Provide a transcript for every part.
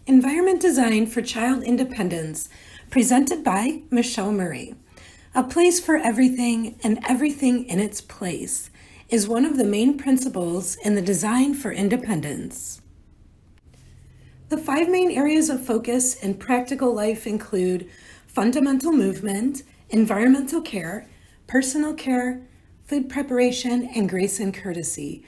Environment Design for Child Independence, presented by Michelle Murray. A place for everything and everything in its place is one of the main principles in the Design for Independence. The 5 main areas of focus in practical life include fundamental movement, environmental care, personal care, food preparation, and grace and courtesy.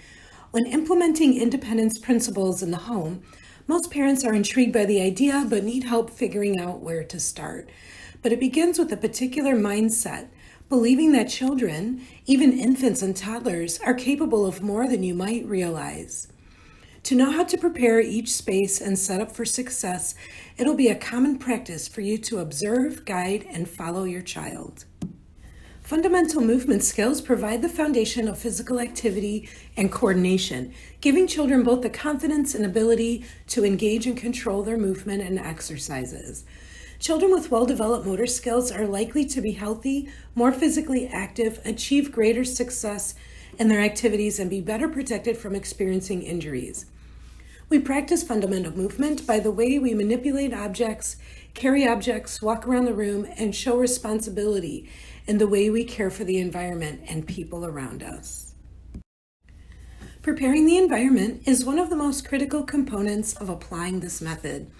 When implementing independence principles in the home, most parents are intrigued by the idea but need help figuring out where to start. But it begins with a particular mindset, believing that children, even infants and toddlers, are capable of more than you might realize. To know how to prepare each space and set up for success, it'll be a common practice for you to observe, guide, and follow your child. Fundamental movement skills provide the foundation of physical activity and coordination, giving children both the confidence and ability to engage and control their movement and exercises. Children with well-developed motor skills are likely to be healthy, more physically active, achieve greater success in their activities, and be better protected from experiencing injuries. We practice fundamental movement by the way we manipulate objects, carry objects, walk around the room, and show responsibility in the way we care for the environment and people around us. Preparing the environment is one of the most critical components of applying this method.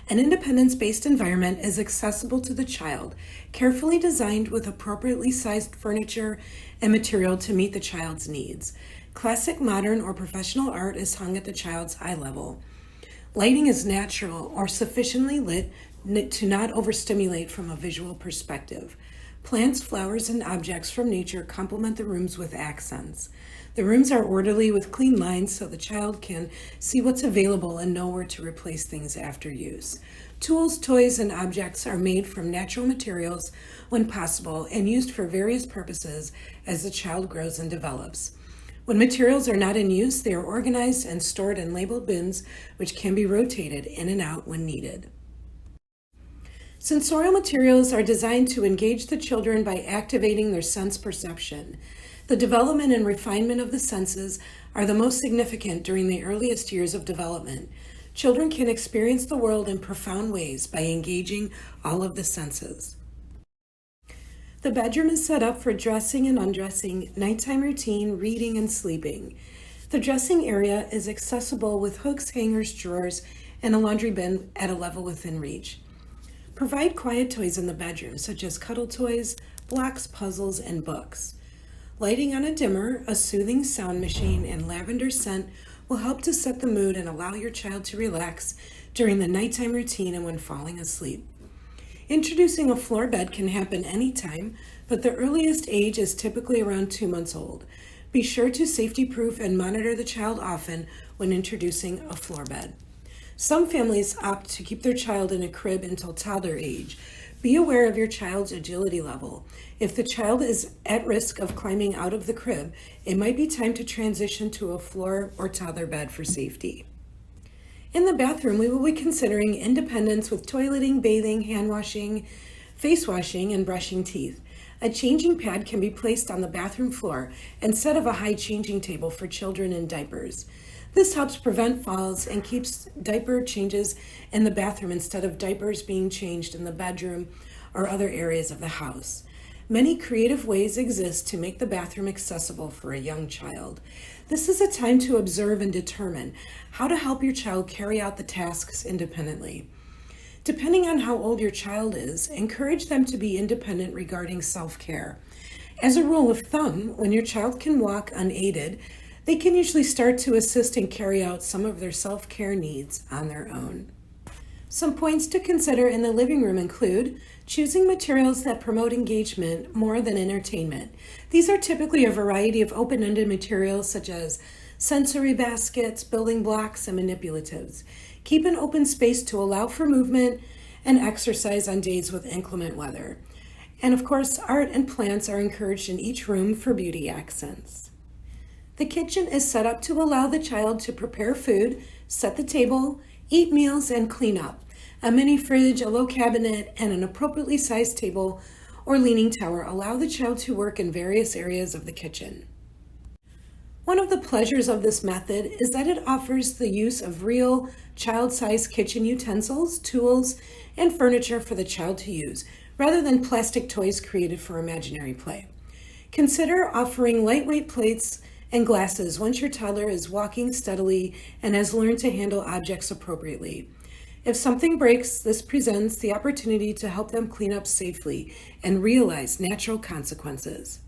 An independence-based environment is accessible to the child, carefully designed with appropriately sized furniture and material to meet the child's needs. Classic, modern, or professional art is hung at the child's eye level. Lighting is natural or sufficiently lit to not overstimulate from a visual perspective. Plants, flowers, and objects from nature complement the rooms with accents. The rooms are orderly with clean lines so the child can see what's available and know where to replace things after use. Tools, toys, and objects are made from natural materials when possible and used for various purposes as the child grows and develops. When materials are not in use, they are organized and stored in labeled bins, which can be rotated in and out when needed. Sensorial materials are designed to engage the children by activating their sense perception. The development and refinement of the senses are the most significant during the earliest years of development. Children can experience the world in profound ways by engaging all of the senses. The bedroom is set up for dressing and undressing, nighttime routine, reading, and sleeping. The dressing area is accessible with hooks, hangers, drawers, and a laundry bin at a level within reach. Provide quiet toys in the bedroom, such as cuddle toys, blocks, puzzles, and books. Lighting on a dimmer, a soothing sound machine, and lavender scent will help to set the mood and allow your child to relax during the nighttime routine and when falling asleep. Introducing a floor bed can happen anytime, but the earliest age is typically around 2 months old. Be sure to safety-proof and monitor the child often when introducing a floor bed. Some families opt to keep their child in a crib until toddler age. Be aware of your child's agility level. If the child is at risk of climbing out of the crib, it might be time to transition to a floor or toddler bed for safety. In the bathroom, we will be considering independence with toileting, bathing, hand washing, face washing, and brushing teeth. A changing pad can be placed on the bathroom floor instead of a high changing table for children in diapers. This helps prevent falls and keeps diaper changes in the bathroom instead of diapers being changed in the bedroom or other areas of the house. Many creative ways exist to make the bathroom accessible for a young child. This is a time to observe and determine how to help your child carry out the tasks independently. Depending on how old your child is, encourage them to be independent regarding self-care. As a rule of thumb, when your child can walk unaided, they can usually start to assist and carry out some of their self-care needs on their own. Some points to consider in the living room include choosing materials that promote engagement more than entertainment. These are typically a variety of open-ended materials such as sensory baskets, building blocks, and manipulatives. Keep an open space to allow for movement and exercise on days with inclement weather. And of course, art and plants are encouraged in each room for beauty accents. The kitchen is set up to allow the child to prepare food, set the table, eat meals, and clean up. A mini fridge, a low cabinet, and an appropriately sized table or leaning tower allow the child to work in various areas of the kitchen. One of the pleasures of this method is that it offers the use of real child-sized kitchen utensils, tools, and furniture for the child to use, rather than plastic toys created for imaginary play. Consider offering lightweight plates and glasses once your toddler is walking steadily and has learned to handle objects appropriately. If something breaks, this presents the opportunity to help them clean up safely and realize natural consequences.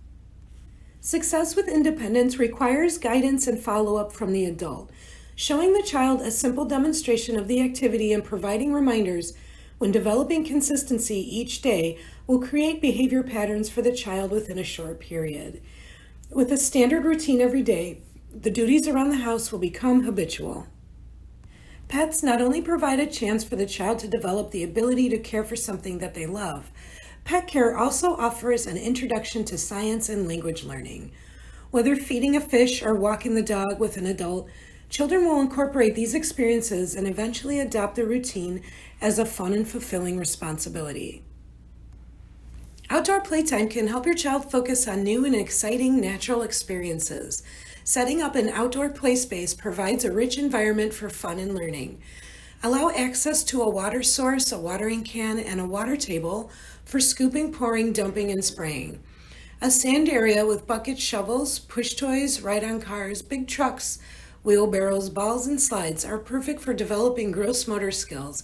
Success with independence requires guidance and follow-up from the adult. Showing the child a simple demonstration of the activity and providing reminders when developing consistency each day will create behavior patterns for the child within a short period. With a standard routine every day, the duties around the house will become habitual. Pets not only provide a chance for the child to develop the ability to care for something that they love, pet care also offers an introduction to science and language learning. Whether feeding a fish or walking the dog with an adult, children will incorporate these experiences and eventually adopt the routine as a fun and fulfilling responsibility. Outdoor playtime can help your child focus on new and exciting natural experiences. Setting up an outdoor play space provides a rich environment for fun and learning. Allow access to a water source, a watering can, and a water table for scooping, pouring, dumping, and spraying. A sand area with buckets, shovels, push toys, ride-on cars, big trucks, wheelbarrows, balls, and slides are perfect for developing gross motor skills,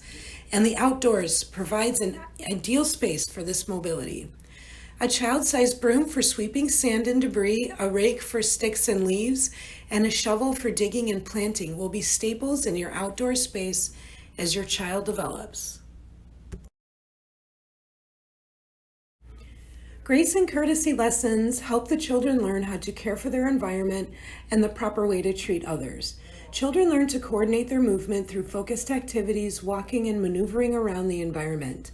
and the outdoors provides an ideal space for this mobility. A child-sized broom for sweeping sand and debris, a rake for sticks and leaves, and a shovel for digging and planting will be staples in your outdoor space as your child develops. Grace and courtesy lessons help the children learn how to care for their environment and the proper way to treat others. Children learn to coordinate their movement through focused activities, walking and maneuvering around the environment.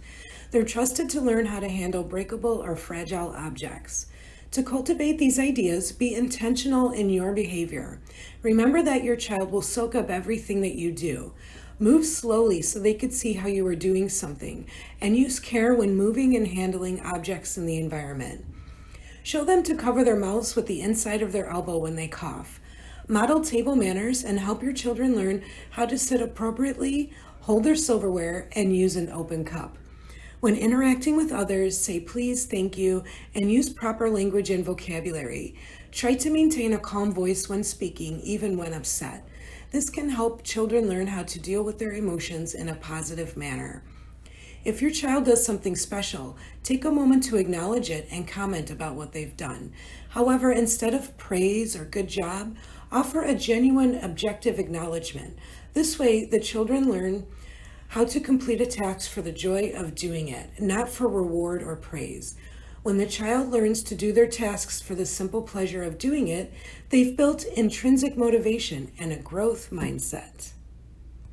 They're trusted to learn how to handle breakable or fragile objects. To cultivate these ideas, be intentional in your behavior. Remember that your child will soak up everything that you do. Move slowly so they could see how you are doing something, and use care when moving and handling objects in the environment. Show them to cover their mouths with the inside of their elbow when they cough. Model table manners and help your children learn how to sit appropriately, hold their silverware, and use an open cup. When interacting with others, say please, thank you, and use proper language and vocabulary. Try to maintain a calm voice when speaking, even when upset. This can help children learn how to deal with their emotions in a positive manner. If your child does something special, take a moment to acknowledge it and comment about what they've done. However, instead of praise or good job, offer a genuine, objective acknowledgement. This way, the children learn how to complete a task for the joy of doing it, not for reward or praise. When the child learns to do their tasks for the simple pleasure of doing it, they've built intrinsic motivation and a growth mindset.